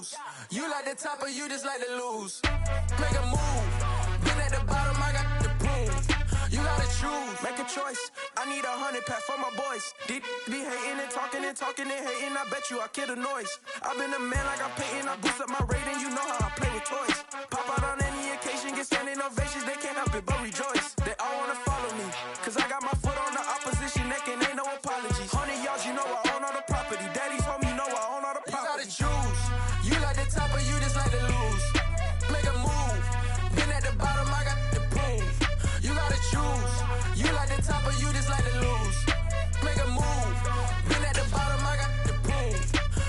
choose. You like the top or you just like to lose. Make a move. Been at the bottom, I got the prove. You gotta choose. Make a choice. I need 100 pack for my boys. Be hating and talking and talking and hating. I bet you I kill the noise. I've been a man like I'm Peyton. I boost up my rating. You know how I play with toys. Pop out on any occasion, get standing ovations. They can't help it but rejoice. They all wanna follow me, cause I got my foot on the opposition neck and ain't no apologies. 100 yards, you know I own all the property. Daddy's home, you know I own all the property. You gotta choose. You like the top or you just like to lose. Make a move. Been at the bottom, I got the proof. You gotta choose. You like the top or you just like to lose. Make a move. Been at the bottom, I got the proof.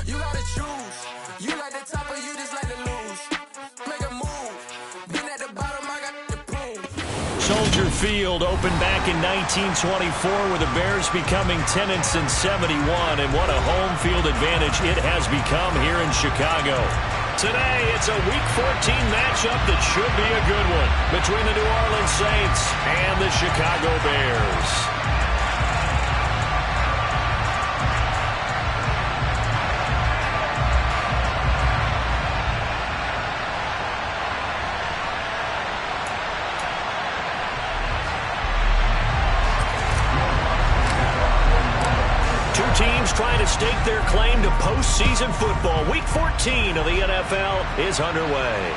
You gotta choose. You like the top or you just like to lose. Make a move. Been at the bottom, I got the proof. Soldier Field opened back in 1924 with the Bears becoming 10-71, and what a home field advantage it has become here in Chicago. Today, it's a Week 14 matchup that should be a good one between the New Orleans Saints and the Chicago Bears. Teams trying to stake their claim to postseason football. Week 14 of the NFL is underway.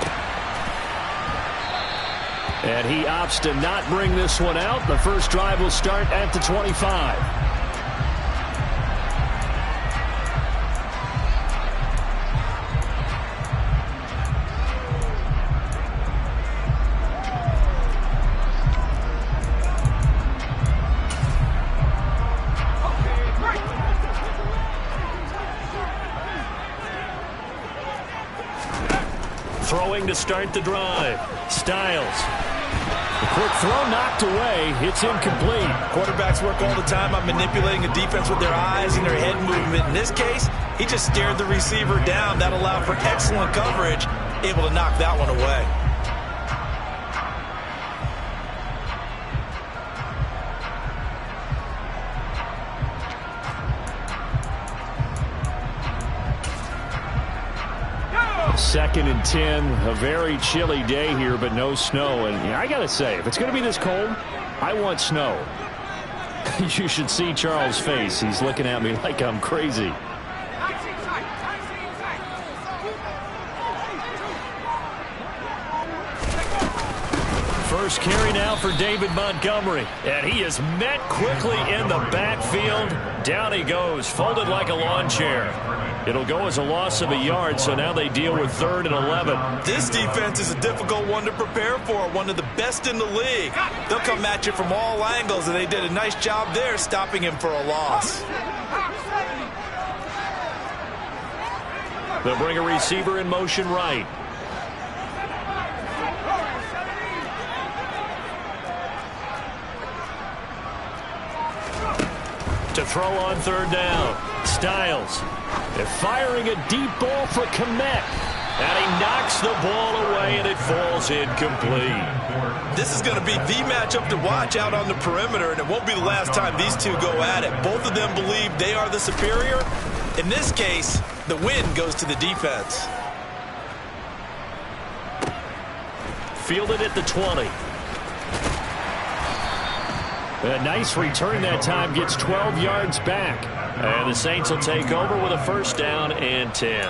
And he opts to not bring this one out. The first drive will start at the 25. Throwing to start the drive. Styles. The quick throw knocked away. It's incomplete. Quarterbacks work all the time on manipulating a defense with their eyes and their head movement. In this case, he just stared the receiver down. That allowed for excellent coverage. Able to knock that one away. Second and 10, a very chilly day here, but no snow. And I got to say, if it's going to be this cold, I want snow. You should see Charles' face. He's looking at me like I'm crazy. First carry now for David Montgomery. And he is met quickly in the backfield. Down he goes, folded like a lawn chair. It'll go as a loss of a yard, so now they deal with 3rd and 11. This defense is a difficult one to prepare for, one of the best in the league. They'll come at you from all angles, and they did a nice job there stopping him for a loss. They'll bring a receiver in motion right. To throw on 3rd down. Styles. They're firing a deep ball for Kmet. And he knocks the ball away, and it falls incomplete. This is going to be the matchup to watch out on the perimeter, and it won't be the last time these two go at it. Both of them believe they are the superior. In this case, the win goes to the defense. Fielded at the 20. A nice return that time, gets 12 yards back. And the Saints will take over with a 1st down and 10.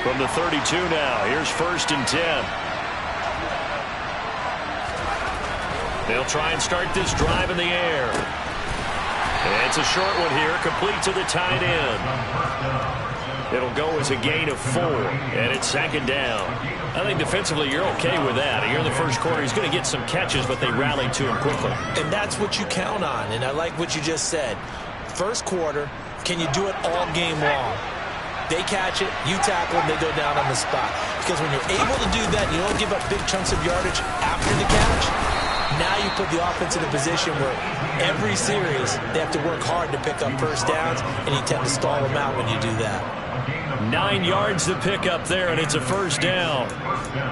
From the 32 now, here's 1st and 10. They'll try and start this drive in the air. It's a short one here, complete to the tight end. It'll go as a gain of 4, and it's 2nd down. I think defensively you're okay with that. Here in the first quarter, he's going to get some catches, but they rallied to him quickly. And that's what you count on, and I like what you just said. First quarter, can you do it all game long? They catch it, you tackle them, they go down on the spot. Because when you're able to do that, you don't give up big chunks of yardage after the catch. Now you put the offense in a position where Every series, they have to work hard to pick up first downs, and you tend to stall them out when you do that. 9 yards to pick up there, and it's a first down.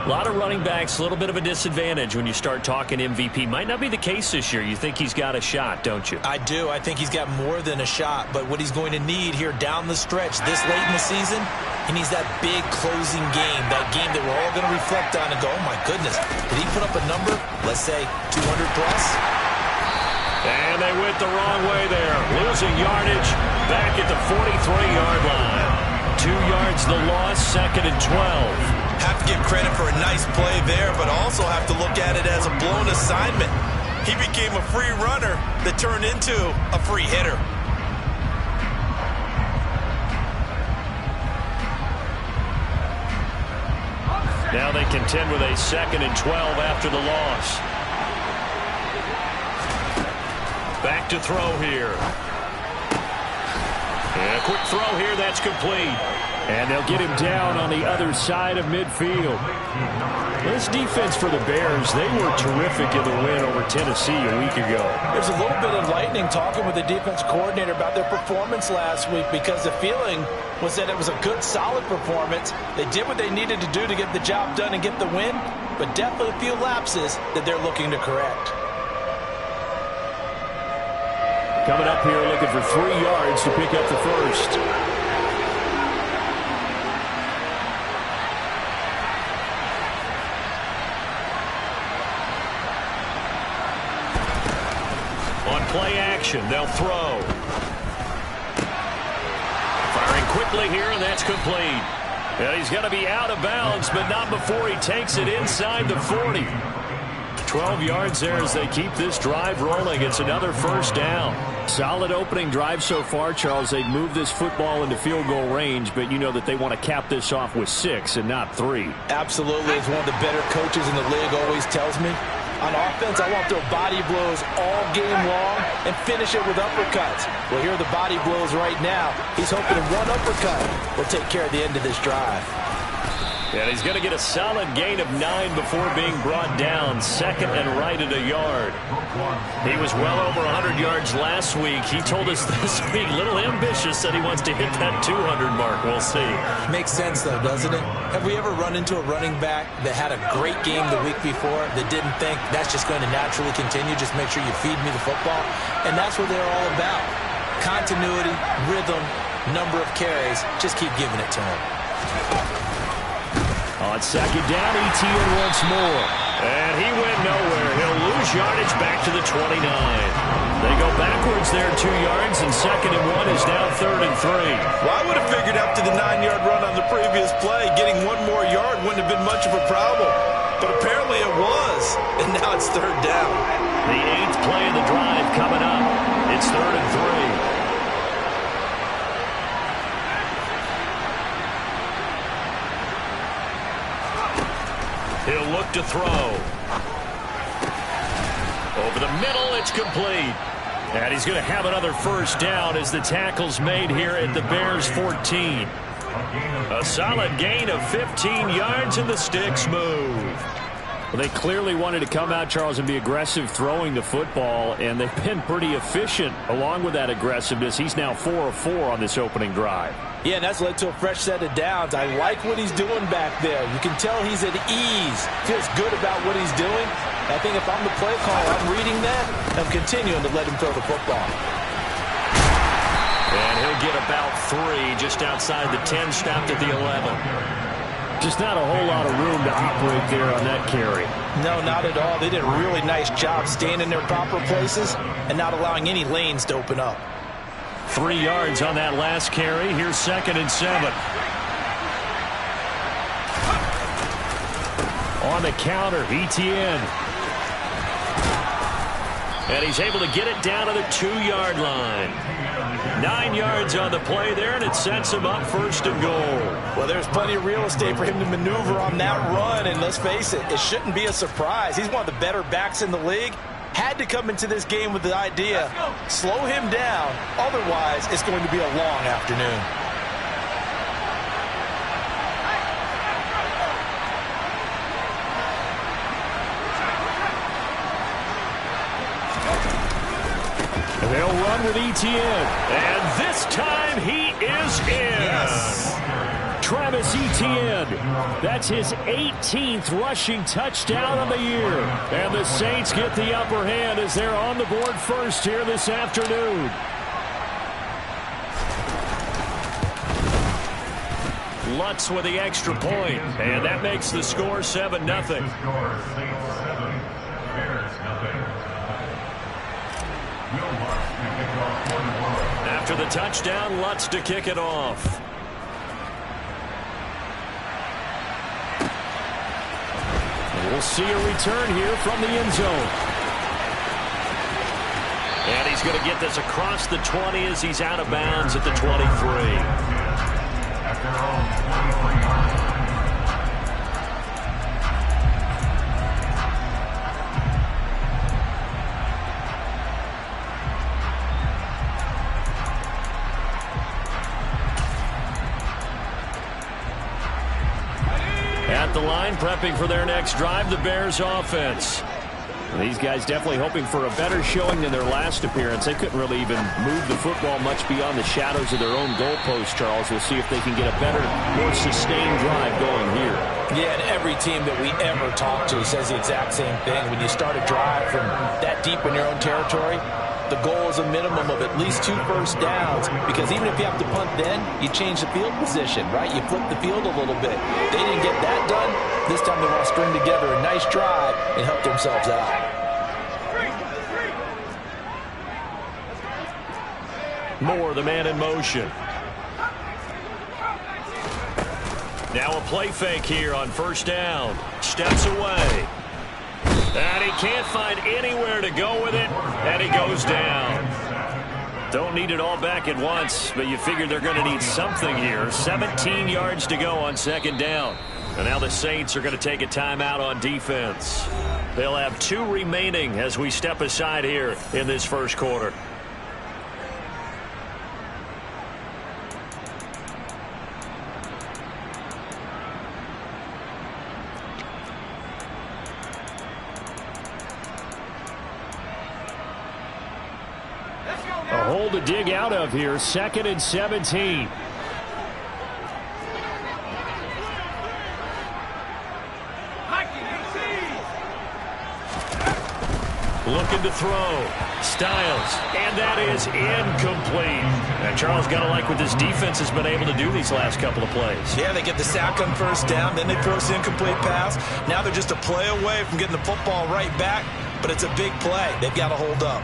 A lot of running backs, a little bit of a disadvantage when you start talking MVP. Might not be the case this year. You think he's got a shot, don't you? I do. I think he's got more than a shot, but what he's going to need here down the stretch this late in the season, he needs that big closing game, that game that we're all going to reflect on and go, oh, my goodness, did he put up a number, let's say 200 plus? And they went the wrong way there, losing yardage back at the 43-yard line. 2 yards the loss, 2nd and 12. Have to give credit for a nice play there, but also have to look at it as a blown assignment. He became a free runner that turned into a free hitter. Now they contend with a 2nd and 12 after the loss. Back to throw here. And a quick throw here, that's complete. And they'll get him down on the other side of midfield. This defense for the Bears, they were terrific in the win over Tennessee a week ago. There's a little bit of lightning talking with the defense coordinator about their performance last week because the feeling was that it was a good, solid performance. They did what they needed to do to get the job done and get the win, but definitely a few lapses that they're looking to correct. Coming up here looking for 3 yards to pick up the first. On play action, they'll throw. Firing quickly here, and that's complete. And he's going to be out of bounds, but not before he takes it inside the 40. 12 yards there as they keep this drive rolling. It's another first down. Solid opening drive so far, Charles. They've moved this football into field goal range, but you know that they want to cap this off with 6 and not 3. Absolutely. As one of the better coaches in the league always tells me, on offense, I want to throw body blows all game long and finish it with uppercuts. Well, here are the body blows right now. He's hoping that one uppercut will take care of the end of this drive. And he's going to get a solid gain of 9 before being brought down. 2nd and right at a yard. He was well over 100 yards last week. He told us this week, a little ambitious, that he wants to hit that 200 mark. We'll see. Makes sense, though, doesn't it? Have we ever run into a running back that had a great game the week before that didn't think that's just going to naturally continue? Just make sure you feed me the football. And that's what they're all about. Continuity, rhythm, number of carries. Just keep giving it to him. On 2nd down, Etienne once more. And he went nowhere. He'll lose yardage back to the 29. They go backwards there 2 yards, and 2nd and 1 is now 3rd and 3. Well, I would have figured after the 9-yard run on the previous play, getting 1 more yard wouldn't have been much of a problem. But apparently it was, and now it's 3rd down. The 8th play of the drive coming up. It's 3rd and 3. He'll look to throw. Over the middle, it's complete. And he's going to have another first down as the tackle's made here at the Bears 14. A solid gain of 15 yards, and the sticks move. Well, they clearly wanted to come out, Charles, and be aggressive throwing the football, and they've been pretty efficient along with that aggressiveness. He's now 4 of 4 on this opening drive. Yeah, and that's led to a fresh set of downs. I like what he's doing back there. You can tell he's at ease. Feels good about what he's doing. I think if I'm the play caller, I'm reading that. I'm continuing to let him throw the football. And he'll get about 3 just outside the 10, stopped at the 11. Just not a whole lot of room to operate there on that carry. No, not at all. They did a really nice job staying in their proper places and not allowing any lanes to open up. 3 yards on that last carry. Here's 2nd and 7. On the counter, Etienne. And he's able to get it down to the 2-yard line. 9 yards on the play there, and it sets him up 1st and goal. Well, there's plenty of real estate for him to maneuver on that run, and let's face it, it shouldn't be a surprise. He's one of the better backs in the league. Had to come into this game with the idea, slow him down, otherwise it's going to be a long afternoon. return with Etienne. And this time he is in. Yes. Travis Etienne. That's his 18th rushing touchdown of the year. And the Saints get the upper hand as they're on the board first here this afternoon. Lutz with the extra point, and that makes the score 7-0. After the touchdown, Lutz to kick it off. We'll see a return here from the end zone. And he's going to get this across the 20 as he's out of bounds at the 23. At the line, prepping for their next drive, the Bears offense. These guys definitely hoping for a better showing than their last appearance. They couldn't really even move the football much beyond the shadows of their own goalpost, Charles. We'll see if they can get a better, more sustained drive going here. Yeah, and every team that we ever talk to says the exact same thing. When you start a drive from that deep in your own territory, the goal is a minimum of at least 2 first downs, because even if you have to punt then, you change the field position, right? You flip the field a little bit. They didn't get that done. This time they want to string together a nice drive and help themselves out. Moore, the man in motion. Now a play fake here on first down. Steps away. And he can't find anywhere to go with it, and he goes down. Don't need it all back at once, but you figure they're going to need something here. 17 yards to go on second down. And now the Saints are going to take a timeout on defense. They'll have 2 remaining as we step aside here in this first quarter. A hole to dig out of here, 2nd and 17. Looking to throw. Styles. And that is incomplete. And Charles, got to like what this defense has been able to do these last couple of plays. Yeah, they get the sack on first down, then they force the incomplete pass. Now they're just a play away from getting the football right back, but it's a big play. They've got to hold up.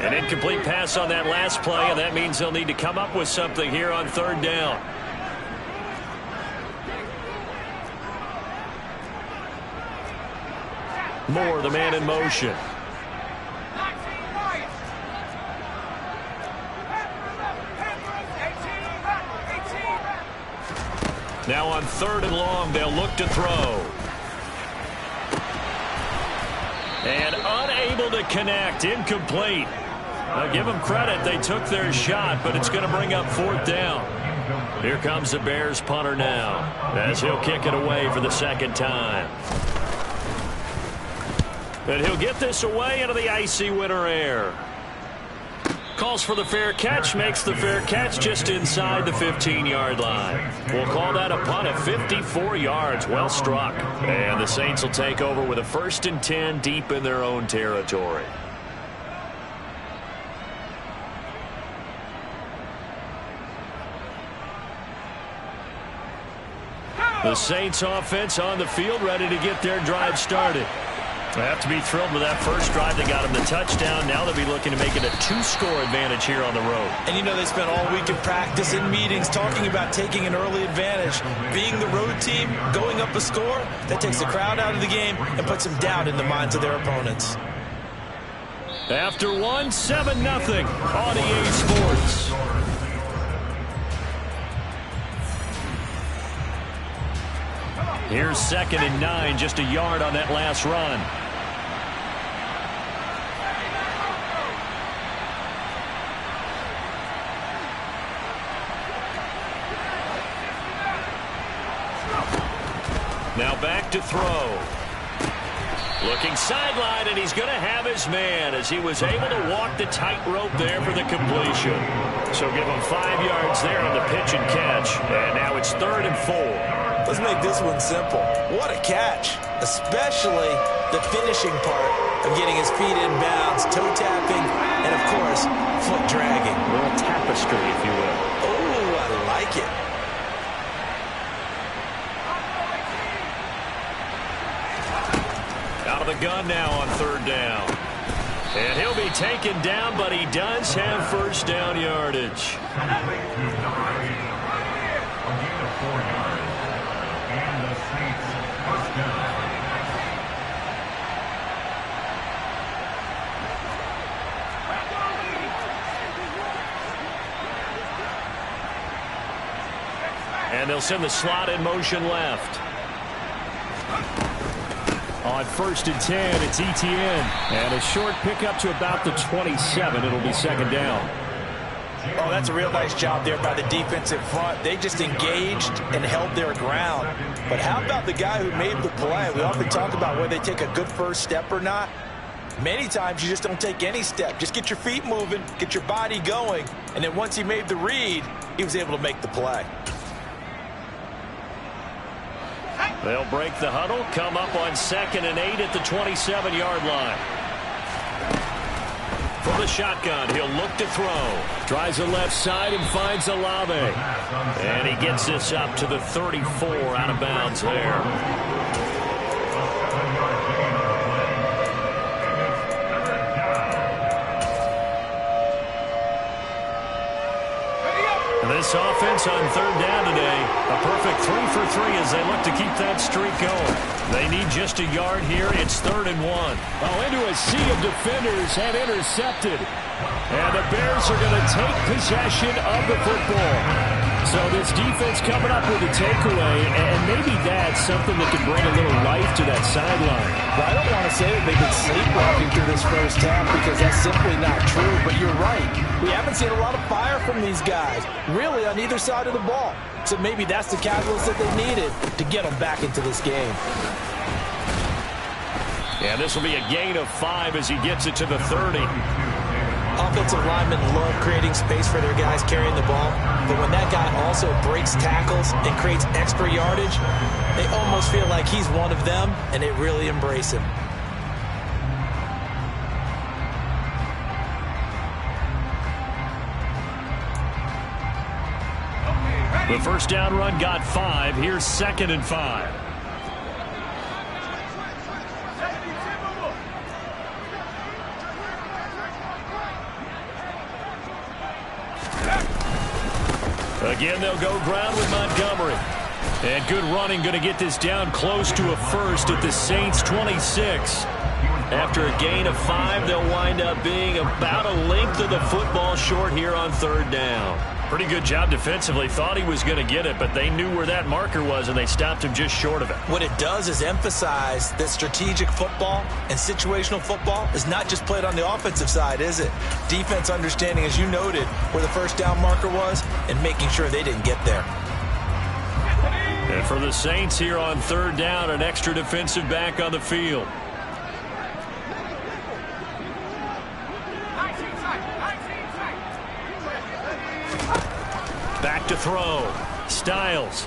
An incomplete pass on that last play, and that means they'll need to come up with something here on third down. Moore, the man in motion. Now on 3rd and long, they'll look to throw. And unable to connect, incomplete. Now give them credit, they took their shot, but it's going to bring up 4th down. Here comes the Bears punter now, as he'll kick it away for the 2nd time. And he'll get this away into the icy winter air. Calls for the fair catch, makes the fair catch just inside the 15-yard line. We'll call that a punt of 54 yards. Well struck. And the Saints will take over with a 1st and 10 deep in their own territory. The Saints offense on the field, ready to get their drive started. They have to be thrilled with that first drive. They got him the touchdown. Now they'll be looking to make it a 2-score advantage here on the road. And you know, they spent all week in practice, in meetings, talking about taking an early advantage. Being the road team, going up a score, that takes the crowd out of the game and puts some doubt in the minds of their opponents. After 1, 7-0 on EA Sports. Here's 2nd and 9, just a yard on that last run. Now back to throw. Looking sideline, and he's going to have his man as he was able to walk the tightrope there for the completion. So give him 5 yards there on the pitch and catch. And now it's 3rd and 4. Let's make this one simple. What a catch, especially the finishing part of getting his feet in bounds, toe tapping, and, of course, foot dragging. A little tapestry, if you will. Oh, I like it. Out of the gun now on 3rd down. And he'll be taken down, but he does have first down yardage. And they'll send the slot in motion left. On 1st and 10, it's Etienne. And a short pickup to about the 27. It'll be 2nd down. Oh, that's a real nice job there by the defensive front. They just engaged and held their ground. But how about the guy who made the play? We often talk about whether they take a good first step or not. Many times you just don't take any step. Just get your feet moving, get your body going, and then once he made the read, he was able to make the play. They'll break the huddle, come up on 2nd and 8 at the 27-yard line. From the shotgun, he'll look to throw. Tries the left side and finds Olave. And he gets this up to the 34, out of bounds there. This offense on 3rd down today, a perfect 3 for 3 as they look to keep that streak going. They need just a yard here. It's 3rd and 1. Oh, into a sea of defenders and intercepted. And the Bears are going to take possession of the football. So this defense coming up with a takeaway, and maybe that's something that can bring a little life to that sideline. Well, I don't want to say that they've been sleepwalking through this first half because that's simply not true, but you're right. We haven't seen a lot of fire from these guys, really on either side of the ball. So maybe that's the catalyst that they needed to get them back into this game. And this will be a gain of 5 as he gets it to the 30. Offensive linemen love creating space for their guys carrying the ball, but when that guy also breaks tackles and creates extra yardage, they almost feel like he's one of them, and they really embrace him. The first down run got 5. Here's 2nd and 5. Again, they'll go ground with Montgomery. And good running, going to get this down close to a first at the Saints' 26. After a gain of 5, they'll wind up being about a length of the football short here on 3rd down. Pretty good job defensively. Thought he was going to get it, but they knew where that marker was, and they stopped him just short of it. What it does is emphasize that strategic football and situational football is not just played on the offensive side, is it? Defense understanding, as you noted, where the first down marker was and making sure they didn't get there. And for the Saints here on 3rd down, an extra defensive back on the field. Back to throw. Styles.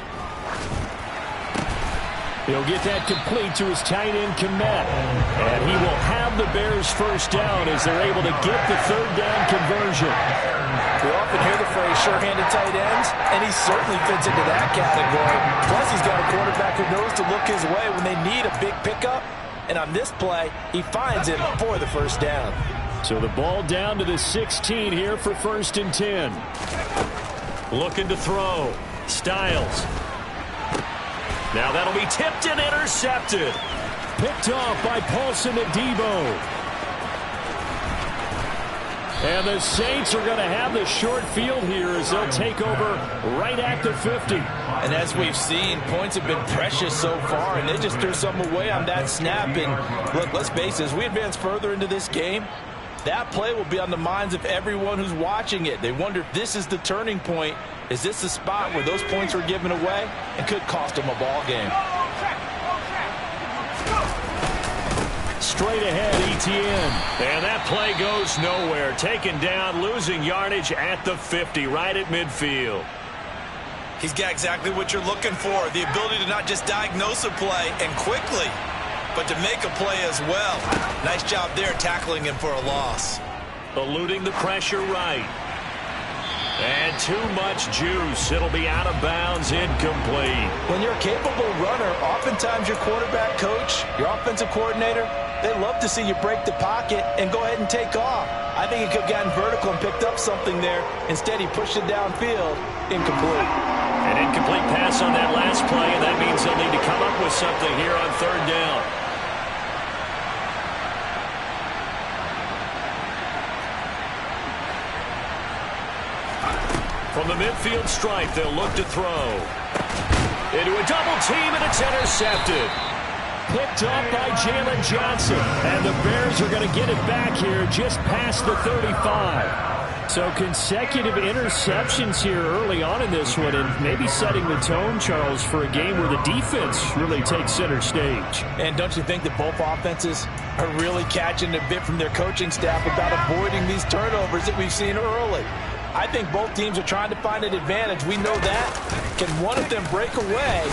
He'll get that complete to his tight end, Kmet. And he will have the Bears first down as they're able to get the 3rd down conversion. We often hear the phrase sure-handed tight ends, and he certainly fits into that category. Plus, he's got a quarterback who knows to look his way when they need a big pickup. And on this play, he finds it for the first down. So the ball down to the 16 here for 1st and 10. Looking to throw. Styles. Now that'll be tipped and intercepted. Picked off by Paulson Adebo. And the Saints are going to have the short field here as they'll take over right at the 50. And as we've seen, points have been precious so far, and they just threw some away on that snap. And look, let's face it, as we advance further into this game, that play will be on the minds of everyone who's watching it. They wonder if this is the turning point. Is this the spot where those points were given away and could cost them a ball game? straight ahead, Etienne. And that play goes nowhere. Taken down, losing yardage at the 50, right at midfield. He's got exactly what you're looking for, the ability to not just diagnose a play and quickly, but to make a play as well. Nice job there tackling him for a loss. Eluding the pressure right. And too much juice. It'll be out of bounds, incomplete. When you're a capable runner, oftentimes your quarterback coach, your offensive coordinator, they love to see you break the pocket and go ahead and take off. I think he could have gotten vertical and picked up something there. Instead, he pushed it downfield. Incomplete. An incomplete pass on that last play, and that means they'll need to come up with something here on third down. From the midfield stripe, they'll look to throw. Into a double team, and it's intercepted. Picked up by Jalen Johnson. And the Bears are going to get it back here just past the 35. So consecutive interceptions here early on in this one, and maybe setting the tone, Charles, for a game where the defense really takes center stage. And don't you think that both offenses are really catching a bit from their coaching staff about avoiding these turnovers that we've seen early? I think both teams are trying to find an advantage. We know that. Can one of them break away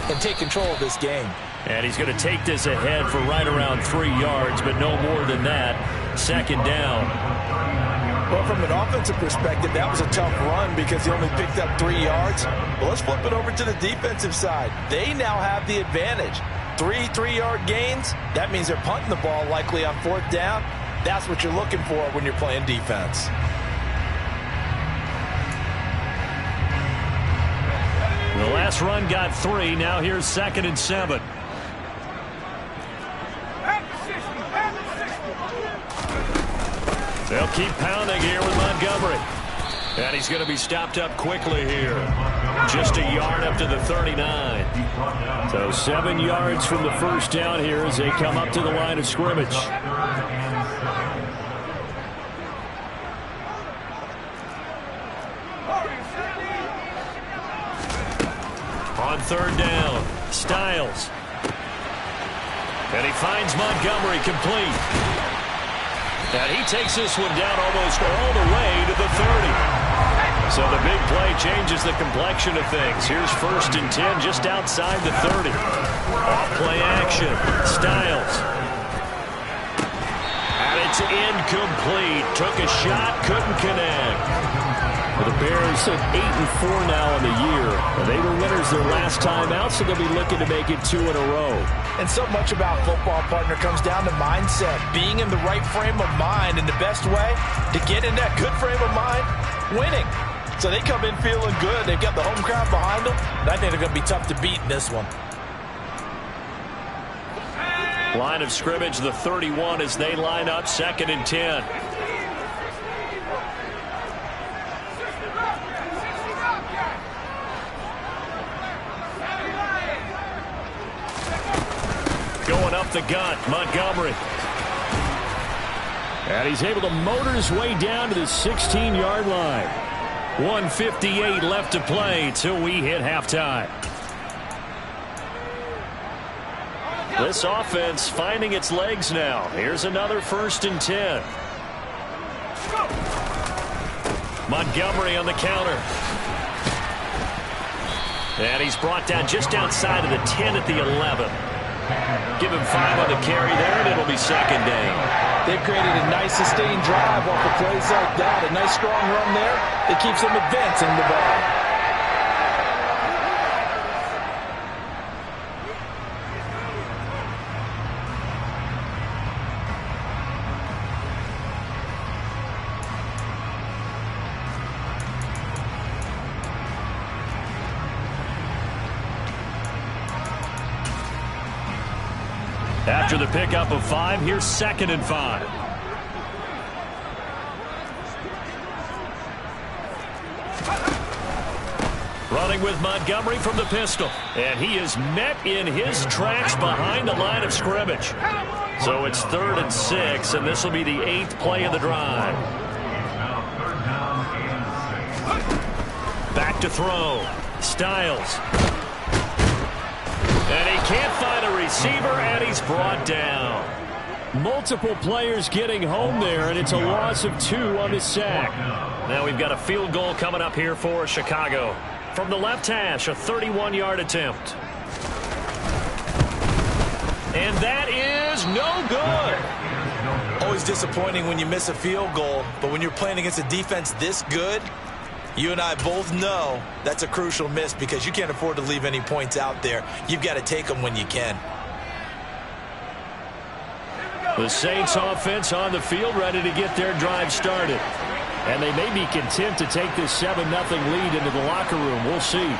and take control of this game? And he's going to take this ahead for right around 3 yards, but no more than that. Second down. Well, from an offensive perspective, that was a tough run because he only picked up 3 yards. Well, let's flip it over to the defensive side. They now have the advantage. 3-3-yard gains. That means they're punting the ball likely on fourth down. That's what you're looking for when you're playing defense. The last run got 3. Now here's 2nd and 7. They'll keep pounding here with Montgomery. And he's going to be stopped up quickly here. Just a yard up to the 39. So 7 yards from the first down here as they come up to the line of scrimmage. On third down, Styles. And he finds Montgomery complete. And he takes this one down almost all the way to the 30. So the big play changes the complexion of things. Here's 1st and 10 just outside the 30. Off play action, Styles. And it's incomplete. Took a shot, couldn't connect. The Bears at 8-4 now in the year. They were winners their last time out, so they'll be looking to make it 2 in a row. And so much about football, partner, comes down to mindset. Being in the right frame of mind, and the best way to get in that good frame of mind, winning. So they come in feeling good. They've got the home crowd behind them, and I think they're going to be tough to beat in this one. Line of scrimmage, the 31 as they line up 2nd and 10. Going up the gut, Montgomery. And he's able to motor his way down to the 16-yard line. 1:58 left to play till we hit halftime. This offense finding its legs now. Here's another 1st and 10. Montgomery on the counter. And he's brought down just outside of the 10 at the 11. Give him 5 on the carry there, and it'll be 2nd down. They've created a nice sustained drive off of plays like that. A nice strong run there that keeps them advancing the ball. After the pickup of 5, here's 2nd and 5. Running with Montgomery from the pistol. And he is met in his tracks behind the line of scrimmage. So it's 3rd and 6, and this will be the 8th play of the drive. Back to throw. Styles. And he can't find a receiver, and he's brought down. Multiple players getting home there, and it's a loss of 2 on the sack. Now we've got a field goal coming up here for Chicago. From the left hash, a 31-yard attempt. And that is no good. Always disappointing when you miss a field goal, but when you're playing against a defense this good, you and I both know that's a crucial miss because you can't afford to leave any points out there. You've got to take them when you can. The Saints offense on the field ready to get their drive started. And they may be content to take this 7-0 lead into the locker room. We'll see.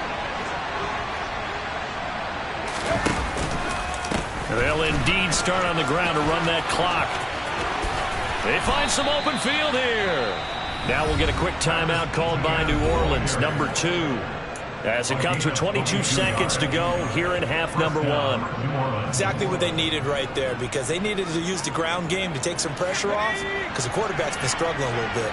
They'll indeed start on the ground to run that clock. They find some open field here. Now we'll get a quick timeout called by New Orleans, number 2. As it comes with 22 seconds to go here in half number 1. Exactly what they needed right there because they needed to use the ground game to take some pressure off because the quarterback's been struggling a little bit.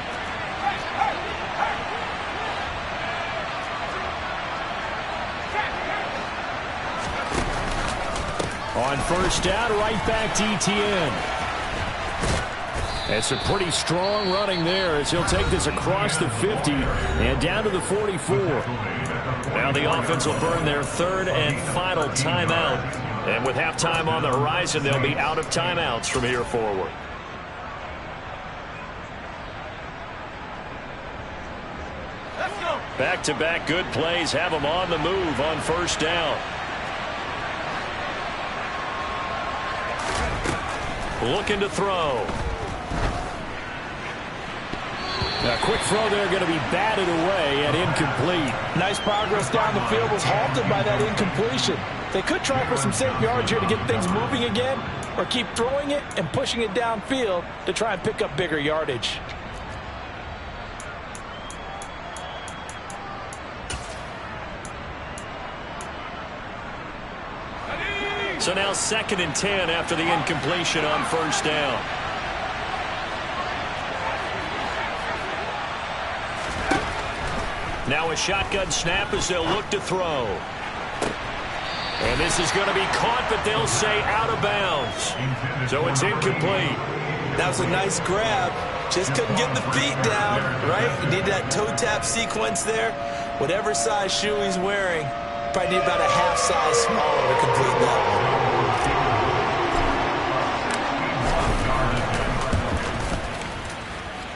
On first down, right back to Etienne. It's a pretty strong running there as he'll take this across the 50 and down to the 44. Now the offense will burn their 3rd and final timeout. And with halftime on the horizon, they'll be out of timeouts from here forward. Back-to-back good plays have them on the move on first down. Looking to throw. A quick throw there going to be batted away and incomplete. Nice progress down the field was halted by that incompletion. They could try for some safe yards here to get things moving again, or keep throwing it and pushing it downfield to try and pick up bigger yardage. So now 2nd and 10 after the incompletion on first down. Now a shotgun snap as they'll look to throw. And this is going to be caught, but they'll say out of bounds. So it's incomplete. That was a nice grab. Just couldn't get the feet down, right? You need that toe tap sequence there. Whatever size shoe he's wearing, probably need about a half size smaller to complete that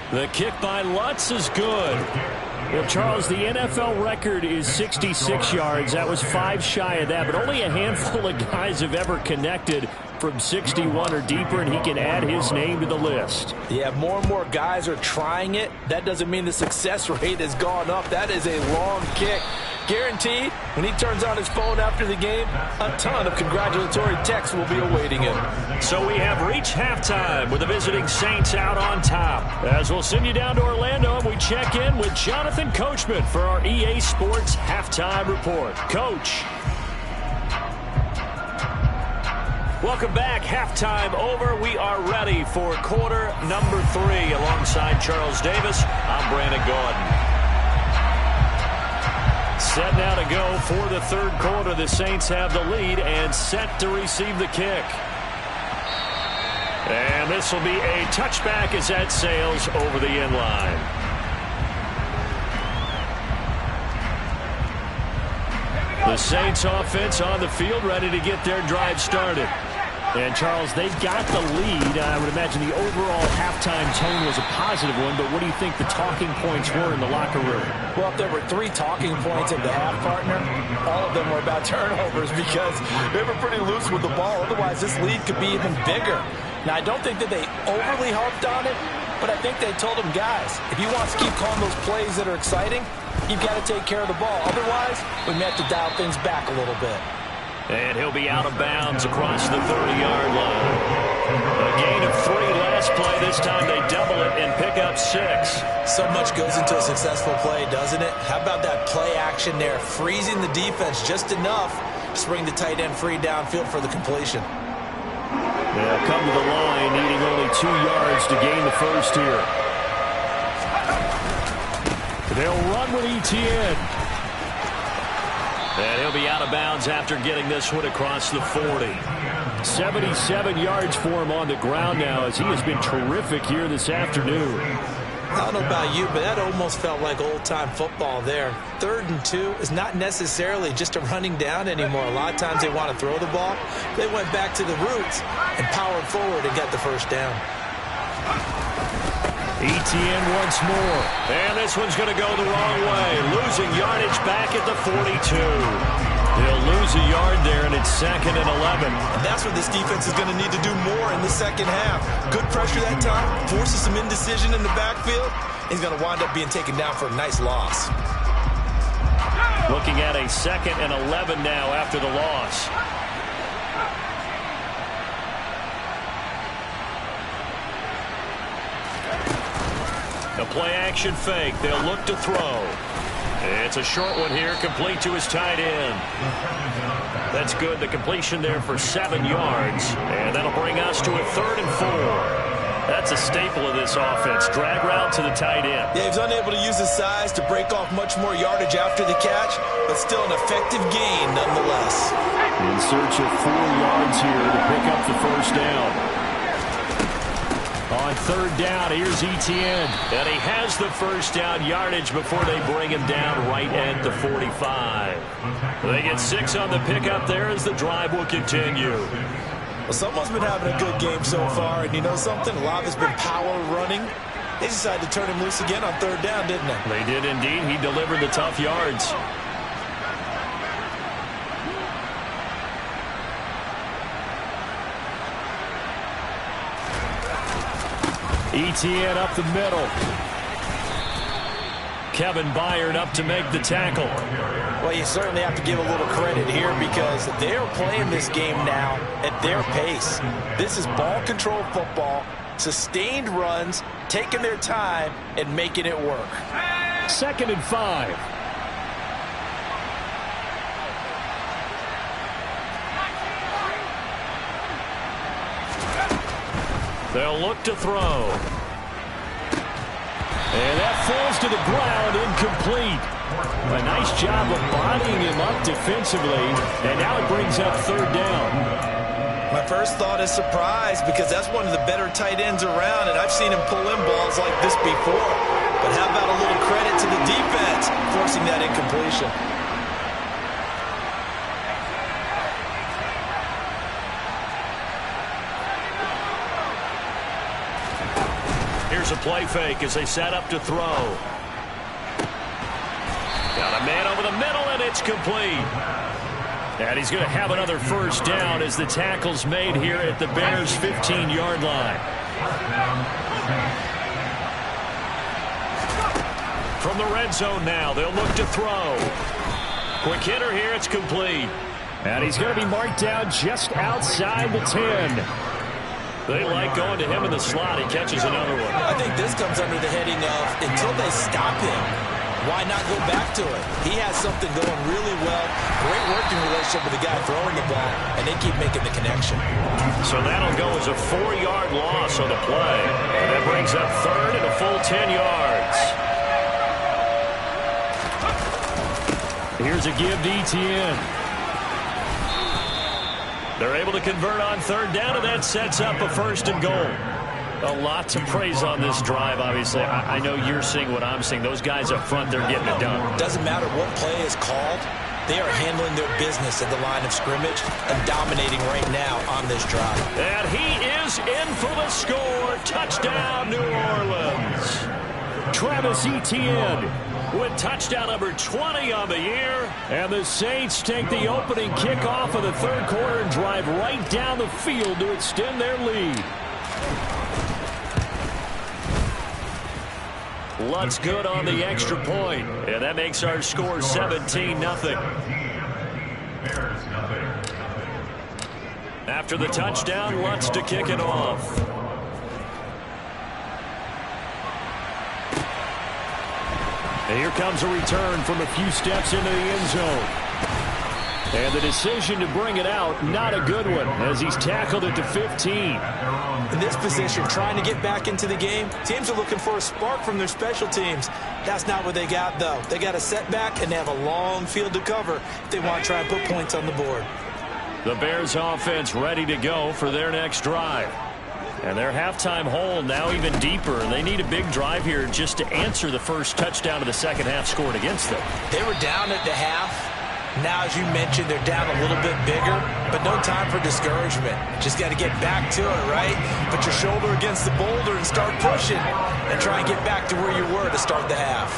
one. The kick by Lutz is good. Well, Charles, the NFL record is 66 yards. That was 5 shy of that, but only a handful of guys have ever connected from 61 or deeper, and he can add his name to the list. Yeah, more and more guys are trying it. That doesn't mean the success rate has gone up. That is a long kick. Guaranteed, when he turns on his phone after the game, a ton of congratulatory texts will be awaiting him. So we have reached halftime with the visiting Saints out on top. As we'll send you down to Orlando, and we check in with Jonathan Coachman for our EA Sports Halftime Report. Coach. Welcome back. Halftime over. We are ready for quarter number 3. Alongside Charles Davis, I'm Brandon Gaudin. Set now to go for the 3rd quarter. The Saints have the lead and set to receive the kick. And this will be a touchback as that sails over the end line. The Saints offense on the field ready to get their drive started. And, Charles, they've got the lead. I would imagine the overall halftime tone was a positive one, but what do you think the talking points were in the locker room? Well, if there were 3 talking points at the half, partner, all of them were about turnovers because they were pretty loose with the ball. Otherwise, this lead could be even bigger. Now, I don't think that they overly harped on it, but I think they told them, guys, if you want to keep calling those plays that are exciting, you've got to take care of the ball. Otherwise, we may have to dial things back a little bit. And he'll be out of bounds across the 30-yard line. A gain of 3 last play. This time they double it and pick up 6. So much goes into a successful play, doesn't it? How about that play action there? Freezing the defense just enough to bring the tight end free downfield for the completion. They'll come to the line, needing only 2 yards to gain the first here. They'll run with Etienne. And he'll be out of bounds after getting this one across the 40. 77 yards for him on the ground now, as he has been terrific here this afternoon. I don't know about you, but that almost felt like old-time football there. 3rd and 2 is not necessarily just a running down anymore. A lot of times they want to throw the ball. They went back to the roots and powered forward and got the first down. Etienne once more. And this one's going to go the wrong way. Losing yardage back at the 42. They'll lose a yard there, and it's 2nd and 11. And that's what this defense is going to need to do more in the second half. Good pressure that time, forces some indecision in the backfield. He's going to wind up being taken down for a nice loss. Looking at a 2nd and 11 now after the loss. A play-action fake. They'll look to throw. It's a short one here, complete to his tight end. That's good. The completion there for 7 yards. And that'll bring us to a 3rd and 4. That's a staple of this offense. Drag route to the tight end. Yeah, he's unable to use his size to break off much more yardage after the catch, but still an effective gain nonetheless. In search of 4 yards here to pick up the first down. On 3rd down, here's Etienne. And he has the first down yardage before they bring him down right at the 45. They get 6 on the pickup there as the drive will continue. Well, someone's been having a good game so far, and you know something? A lot of it's been power running. They decided to turn him loose again on 3rd down, didn't they? They did indeed. He delivered the tough yards. Etienne up the middle. Kevin Byard up to make the tackle. Well, you certainly have to give a little credit here because they're playing this game now at their pace. This is ball control football, sustained runs, taking their time and making it work. 2nd and 5. They'll look to throw. And that falls to the ground, incomplete. A nice job of bodying him up defensively, and now it brings up 3rd down. My first thought is surprise because that's one of the better tight ends around, and I've seen him pull in balls like this before. But how about a little credit to the defense forcing that incompletion? Here's a play fake as they set up to throw. Got a man over the middle, and it's complete. And he's going to have another first down as the tackle's made here at the Bears' 15-yard line. From the red zone now, they'll look to throw. Quick hitter here, it's complete. And he's going to be marked down just outside the 10. They like going to him in the slot. He catches another one. I think this comes under the heading of until they stop him, why not go back to it? He has something going really well. Great working relationship with the guy throwing the ball, and they keep making the connection. So that'll go as a 4-yard loss on the play. And that brings up 3rd and a full 10 yards. Here's a give to Etienne. They're able to convert on 3rd down, and that sets up a 1st and goal. A lot to praise on this drive, obviously. I know you're seeing what I'm seeing. Those guys up front, they're getting it done. Doesn't matter what play is called. They are handling their business at the line of scrimmage and dominating right now on this drive. And he is in for the score. Touchdown, New Orleans. Travis Etienne with touchdown number 20 on the year. And the Saints take the opening kickoff of the 3rd quarter and drive right down the field to extend their lead. Lutz good on the extra point, and that makes our score 17-0. After the touchdown, Lutz to kick it off. And here comes a return from a few steps into the end zone. And the decision to bring it out, not a good one, as he's tackled at the 15. In this position, trying to get back into the game, teams are looking for a spark from their special teams. That's not what they got, though. They got a setback, and they have a long field to cover if they want to try and put points on the board. The Bears offense ready to go for their next drive. And their halftime hole now even deeper. They need a big drive here just to answer the first touchdown of the second half scored against them. They were down at the half. Now, as you mentioned, they're down a little bit bigger, but no time for discouragement. Just got to get back to it, right? Put your shoulder against the boulder and start pushing and try and get back to where you were to start the half.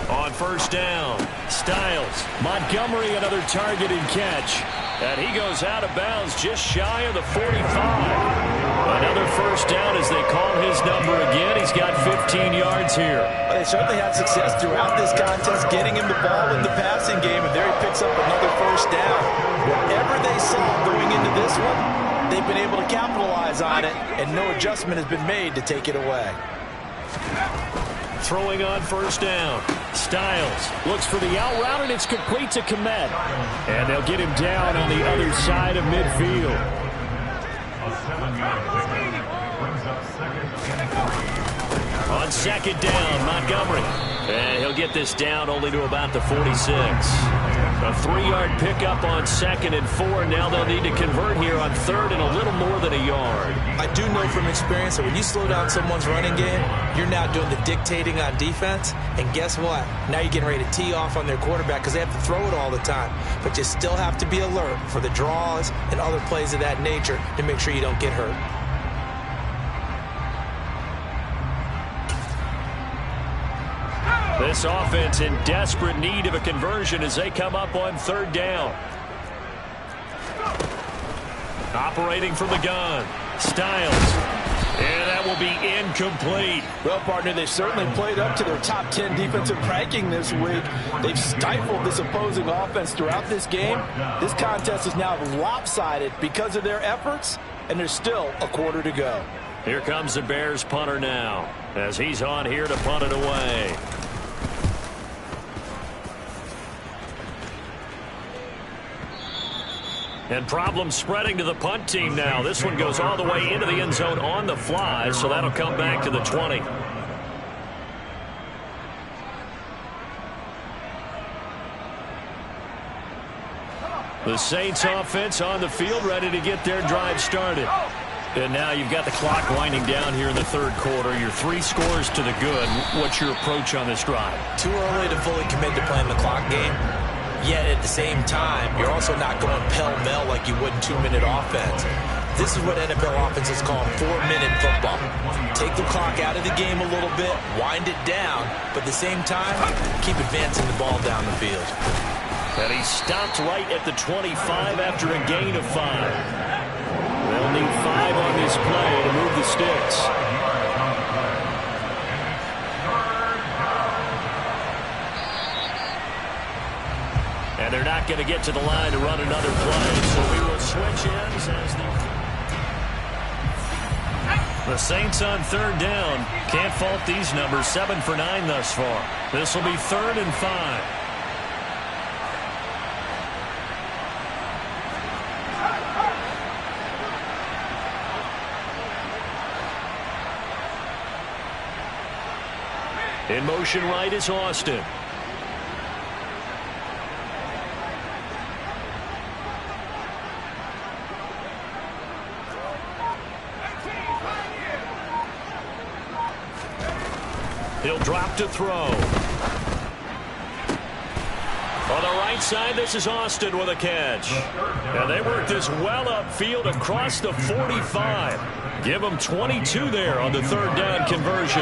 On first down, Styles. Montgomery, another targeted catch. And he goes out of bounds just shy of the 45. Another first down as they call his number again. He's got 15 yards here. Well, they certainly had success throughout this contest, getting him the ball in the passing game, and there he picks up another first down. Whatever they saw going into this one, they've been able to capitalize on it, and no adjustment has been made to take it away. Throwing on first down. Styles looks for the out route, and it's complete to Kmet. And they'll get him down on the other side of midfield. On second down, Montgomery. And he'll get this down only to about the 46. A 3-yard pickup on 2nd and 4. Now they'll need to convert here on 3rd and a little more than a yard. I do know from experience that when you slow down someone's running game, you're now doing the dictating on defense. And guess what? Now you're getting ready to tee off on their quarterback because they have to throw it all the time. But you still have to be alert for the draws and other plays of that nature to make sure you don't get hurt. This offense in desperate need of a conversion as they come up on 3rd down. Operating from the gun, Styles. And that will be incomplete. Well, partner, they've certainly played up to their top 10 defensive ranking this week. They've stifled this opposing offense throughout this game. This contest is now lopsided because of their efforts, and there's still a quarter to go. Here comes the Bears punter now as he's on here to punt it away. And problems spreading to the punt team now. This one goes all the way into the end zone on the fly, so that'll come back to the 20. The Saints offense on the field ready to get their drive started. And now you've got the clock winding down here in the 3rd quarter. Your 3 scores to the good. What's your approach on this drive? Too early to fully commit to playing the clock game. Yet at the same time, you're also not going pell-mell like you would in 2-minute offense. This is what NFL offenses call 4-minute football. Take the clock out of the game a little bit, wind it down, but at the same time, keep advancing the ball down the field. And he stopped right at the 25 after a gain of 5. They'll need 5 on this play to move the sticks. And they're not going to get to the line to run another play, so we will switch ends as the Saints on 3rd down. Can't fault these numbers. 7 for 9 thus far. This will be 3rd and 5. In motion right is Austin. He'll drop to throw. On the right side, this is Austin with a catch. And they work this well upfield across the 45. Give them 22 there on the 3rd down conversion.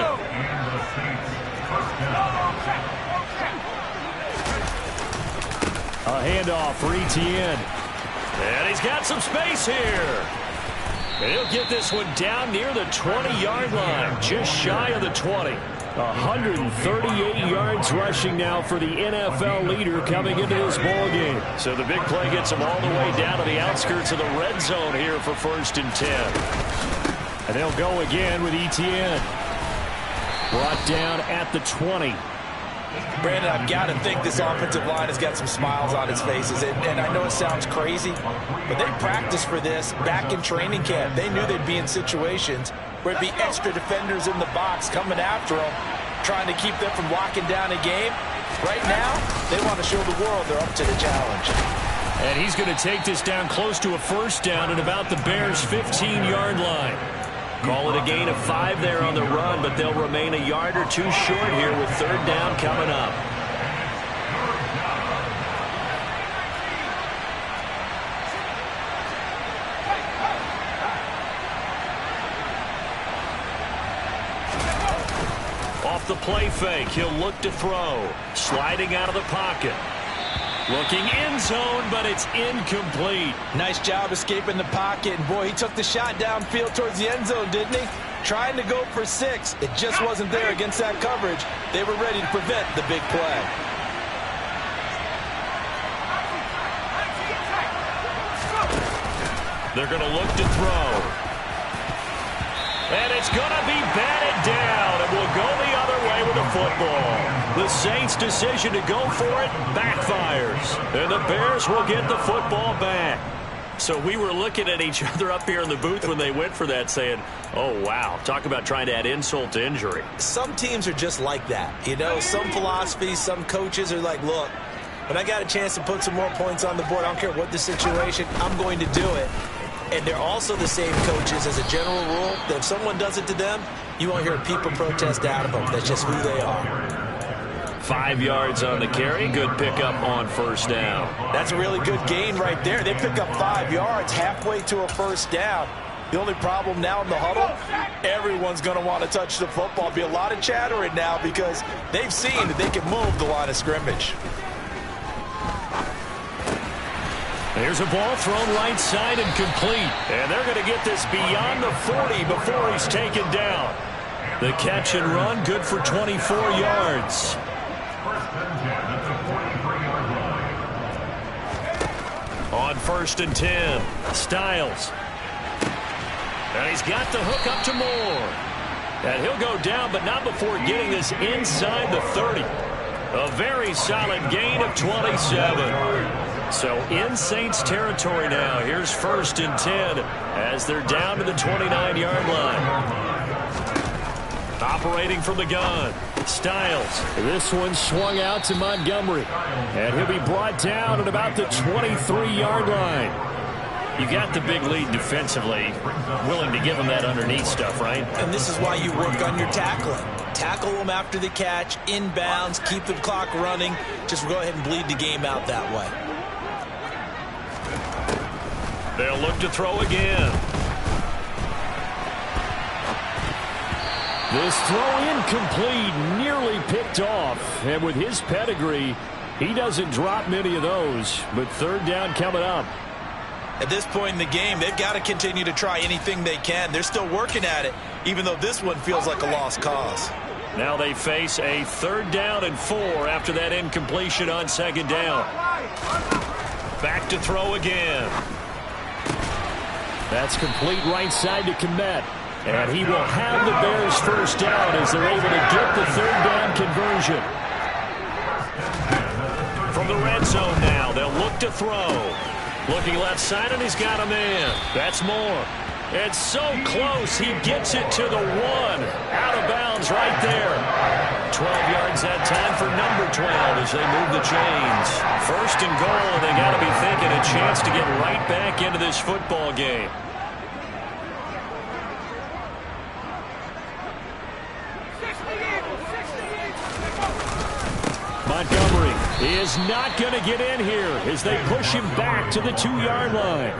A handoff for Etienne. And he's got some space here. And he'll get this one down near the 20-yard line, just shy of the 20. 138 yards rushing now for the NFL leader coming into this ball game. So the big play gets him all the way down to the outskirts of the red zone here for 1st and 10. And they'll go again with Etienne. Brought down at the 20. Brandon, I've got to think this offensive line has got some smiles on its faces. And I know it sounds crazy, but they practiced for this back in training camp. They knew they'd be in situations where it'd be extra defenders in the box coming after them, trying to keep them from locking down a game. Right now, they want to show the world they're up to the challenge. And he's going to take this down close to a first down at about the Bears' 15-yard line. Call it a gain of 5 there on the run, but they'll remain a yard or two short here with third down coming up. Off the play fake, he'll look to throw. Sliding out of the pocket. Looking end zone, but it's incomplete. Nice job escaping the pocket. And boy, he took the shot downfield towards the end zone, didn't he? Trying to go for 6. It just wasn't there against that coverage. They were ready to prevent the big play. They're going to look to throw. And it's going to be batted down. It will go the other way with the football. The Saints' decision to go for it backfires. And the Bears will get the football back. So we were looking at each other up here in the booth when they went for that saying, oh, wow, talk about trying to add insult to injury. Some teams are just like that. You know, some philosophies, some coaches are like, look, when I got a chance to put some more points on the board, I don't care what the situation, I'm going to do it. And they're also the same coaches as a general rule that if someone does it to them, you won't hear people protest out of them. That's just who they are. 5 yards on the carry. Good pickup on first down. That's a really good gain right there. They pick up 5 yards halfway to a first down. The only problem now in the huddle, everyone's going to want to touch the football. Be a lot of chattering now because they've seen that they can move the line of scrimmage. There's a ball thrown right side and complete. And they're going to get this beyond the 40 before he's taken down. The catch and run, good for 24 yards. On 1st and 10, Styles. And he's got the hook up to Moore. And he'll go down, but not before getting this inside the 30. A very solid gain of 27. So in Saints territory now. Here's 1st and 10 as they're down to the 29-yard line. Operating from the gun, Styles. This one swung out to Montgomery. And he'll be brought down at about the 23-yard line. You got the big lead defensively. Willing to give them that underneath stuff, right? And this is why you work on your tackling. Tackle them after the catch, inbounds, keep the clock running. Just go ahead and bleed the game out that way. They'll look to throw again. This throw incomplete, nearly picked off. And with his pedigree, he doesn't drop many of those. But third down coming up. At this point in the game, they've got to continue to try anything they can. They're still working at it, even though this one feels like a lost cause. Now they face a 3rd down and 4 after that incompletion on 2nd down. Back to throw again. That's complete right side to Kmet. And he will have the Bears first down as they're able to get the 3rd down conversion. From the red zone now, they'll look to throw. Looking left side, and he's got a man. That's Moore. It's so close, he gets it to the 1. Out of bounds right there. 12 yards that time for number 12 as they move the chains. 1st and goal, and they got to be thinking a chance to get right back into this football game. Montgomery is not going to get in here as they push him back to the 2-yard line.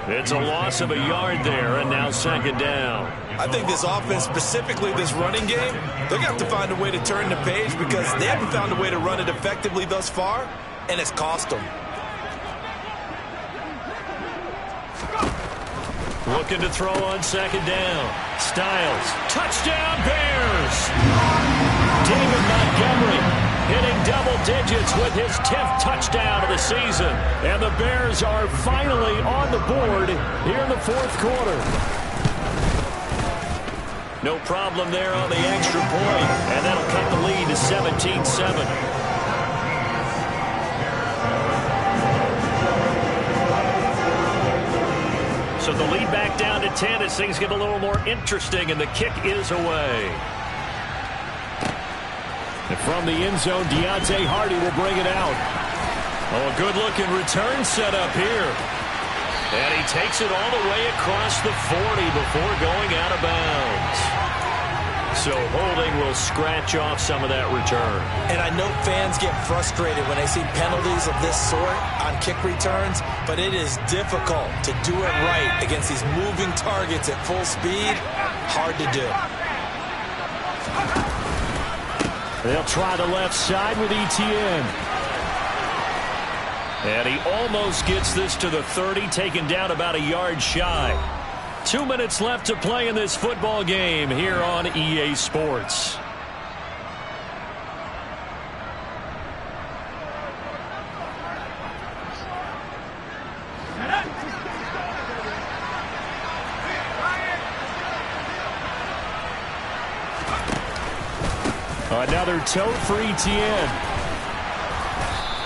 It's a loss of a yard there, and now 2nd down. I think this offense, specifically this running game, they're going to have to find a way to turn the page because they haven't found a way to run it effectively thus far, and it's cost them. Looking to throw on 2nd down. Styles. Touchdown, Bears! David Montgomery hitting double digits with his 10th touchdown of the season. And the Bears are finally on the board here in the 4th quarter. No problem there on the extra point. And that'll cut the lead to 17-7. So the lead back down to 10 as things get a little more interesting, and the kick is away. And from the end zone, Deontay Hardy will bring it out. Oh, a good-looking return set up here. And he takes it all the way across the 40 before going out of bounds. So holding will scratch off some of that return. And I know fans get frustrated when they see penalties of this sort on kick returns, but it is difficult to do it right against these moving targets at full speed. Hard to do. They'll try the left side with Etienne. And he almost gets this to the 30, taken down about a yard shy. 2 minutes left to play in this football game here on EA Sports. Another tote for Etienne.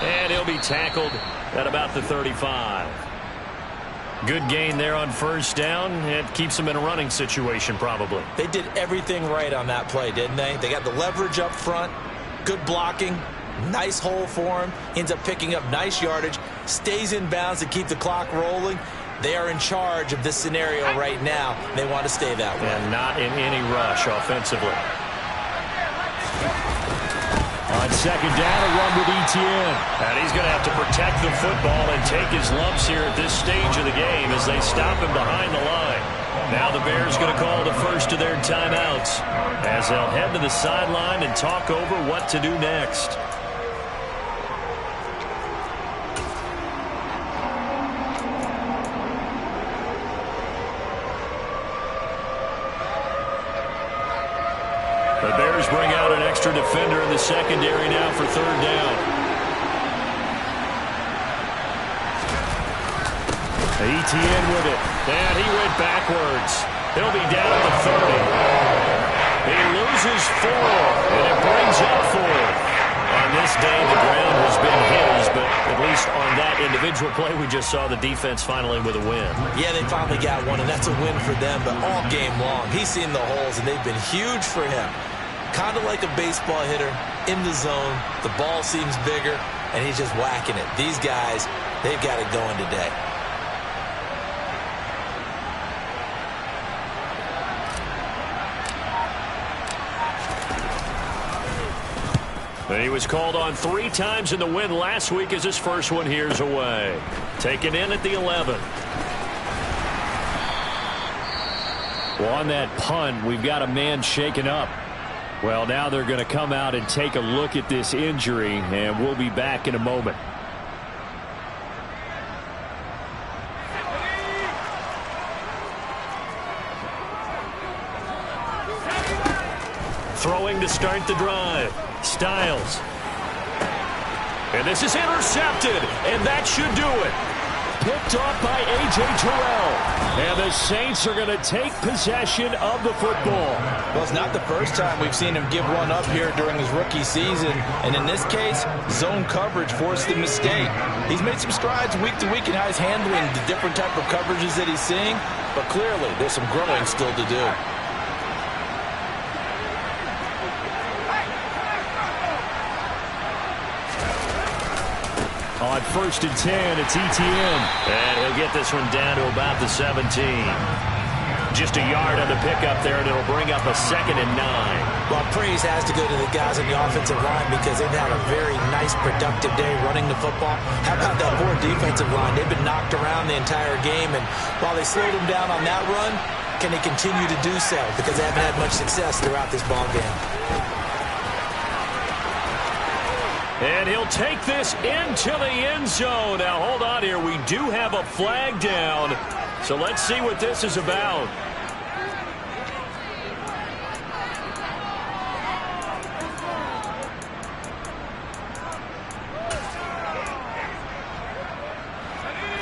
And he'll be tackled at about the 35. Good gain there on first down. It keeps him in a running situation probably. They did everything right on that play, didn't they? They got the leverage up front, good blocking, nice hole for him, ends up picking up nice yardage, stays in bounds to keep the clock rolling. They are in charge of this scenario right now. They want to stay that way. And not in any rush offensively. On second down, a run with Etienne. And he's going to have to protect the football and take his lumps here at this stage of the game as they stop him behind the line. Now the Bears going to call the first of their timeouts as they'll head to the sideline and talk over what to do next. The Bears bring out an extra defender in the secondary now for third down. Etienne with it. And he went backwards. He'll be down at the 30. He loses 4, and it brings up 4. On this day, the ground has been his, but at least on that individual play, we just saw the defense finally with a win. Yeah, they finally got one, and that's a win for them, but all game long, he's seen the holes, and they've been huge for him. Kind of like a baseball hitter in the zone. The ball seems bigger, and he's just whacking it. These guys, they've got it going today. And he was called on 3 times in the win last week as his first one here's away. Taken in at the 11. Well, on that punt, we've got a man shaken up. Well, now they're going to come out and take a look at this injury, and we'll be back in a moment. Throwing to start the drive. Styles. And this is intercepted, and that should do it. Picked off by A.J. Terrell. And the Saints are going to take possession of the football. Well, it's not the first time we've seen him give one up here during his rookie season. And in this case, zone coverage forced the mistake. He's made some strides week to week in how he's handling the different type of coverages that he's seeing. But clearly, there's some growing still to do. On first and 10, it's Etienne. And he'll get this one down to about the 17. Just a yard on the pickup there, and it'll bring up a 2nd and 9. Well, praise has to go to the guys on the offensive line because they've had a very nice, productive day running the football. How about that poor defensive line? They've been knocked around the entire game, and while they slowed them down on that run, can they continue to do so? Because they haven't had much success throughout this ball game. And he'll take this into the end zone. Now, hold on here. We do have a flag down. So let's see what this is about.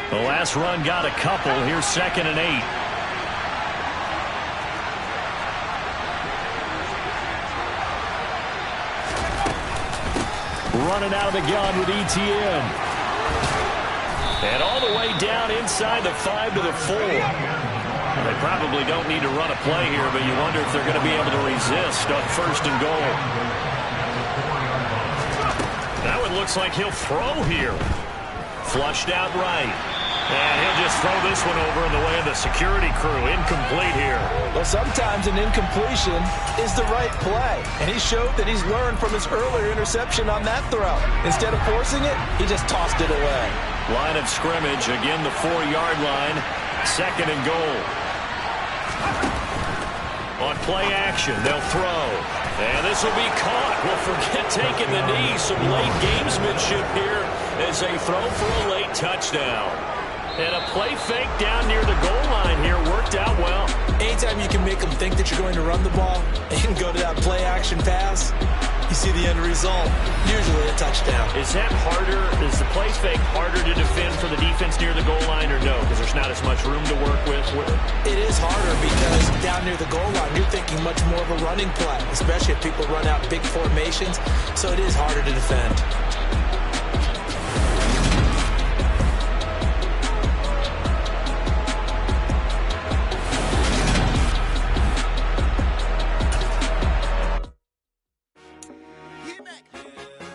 The last run got a couple. Here's 2nd and 8. Running out of the gun with Etienne. And all the way down inside the 5 to the 4. They probably don't need to run a play here, but you wonder if they're going to be able to resist on 1st and goal. looks like he'll throw here. Flushed out right. And he'll just throw this one over in the way of the security crew. Incomplete here. Well, sometimes an incompletion is the right play. And he showed that he's learned from his earlier interception on that throw. Instead of forcing it, he just tossed it away. Line of scrimmage, again the 4-yard line. 2nd and goal. On play action, they'll throw. And this will be caught. Well, forget taking the knee. Some late gamesmanship here as they throw for a late touchdown. And a play fake down near the goal line here worked out well. Anytime you can make them think that you're going to run the ball and go to that play action pass, you see the end result, usually a touchdown. Is that harder? Is the play fake harder to defend for the defense near the goal line or no? Because there's not as much room to work with? It is harder because down near the goal line, you're thinking much more of a running play, especially if people run out big formations. So it is harder to defend.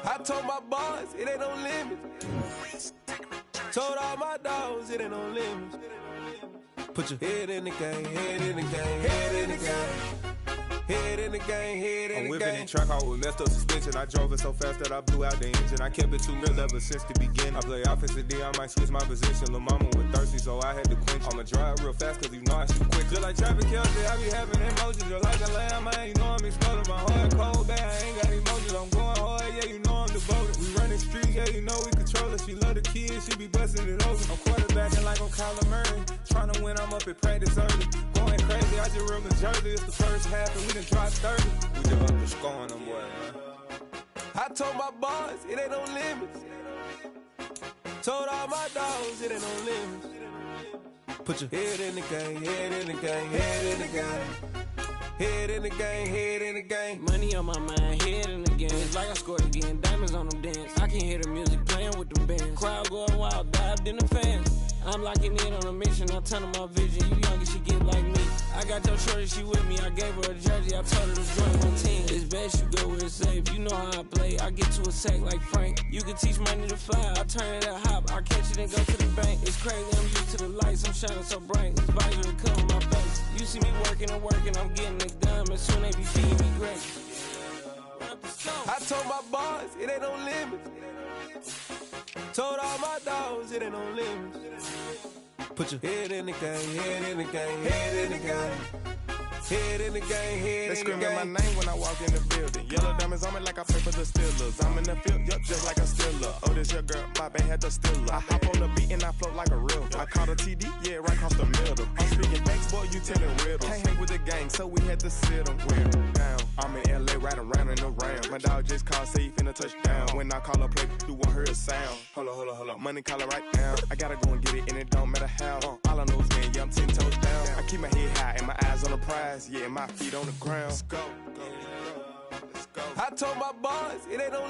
I told my boys it ain't no limits. Told all my dogs it ain't no limits. Put your head in the game, head in the game, head in the game. Head in the game, head in the game. I'm whipping and track out with messed up suspension. I drove it so fast that I blew out the engine. I kept it too real ever since the beginning. I play offensive D, I might switch my position. Lil' mama was thirsty, so I had to quench. I'ma drive real fast, cause you know I shoot quick. Just like traffic Kelsey, I be having emotions. Just like a landmine, you know I'm exploding. My heart cold, bad, I ain't got emotions. I'm going hard, yeah, you know I'm devoted. We running streets, yeah, you know we control it. She love the kids, she be busting it open. I'm quarterbacking like I'm Kyler Murray. Trying to win, I'm up at practice early. Going crazy, I just real the jersey. It's the first half and we done dropped 30. We just up the score on them boys, man. I told my boys it ain't no limits. Told all my dogs it ain't no limits. Put your head in the game, head in the game, head in the game. Head in the game, head in the game. Money on my mind, head in the game. It's like I scored again, diamonds on them dance. I can hear the music playing with them bands. Crowd going wild, dived in the fans. I'm locking in on a mission, I turn on my vision. You young and she get like me. I got your shorty, she with me. I gave her a jersey, I told her to join my team. It's best you go where it's safe. You know how I play, I get to a sack like Frank. You can teach money to fly, I turn it up hop. I catch it and go to the bank. It's crazy, I'm used to the lights, I'm shining so bright. This visor to cover my face. You see me working and working, I'm getting it done. And soon they be feeding me great. I told my boys it ain't no limits. Told all my dogs it ain't no limits. Put your head in the game, head in the game, head in the game. Head in the game, head in the game. They screaming my name when I walk in the building. Yellow diamonds on me like I play for the Steelers. I'm in the field, yup, just like a Steeler. Oh, this your girl, my band had the Steeler. I hop on the beat and I float like a real. I caught a TD, yeah, right across the middle. I'm speaking facts, boy, you telling riddles. Can't hang with the gang, so we had to sit them down. I'm in LA, riding around and around. My dog just called, say he finna touch down. When I call a play, you won't hear a sound. Hold up, money calling right now. I gotta go and get it, and it don't matter how. All I know is, man, yeah, I'm 10 toes down. I keep my head high and my eyes on the prize. Yeah, my feet on the ground. Let's go. I told my boys it ain't no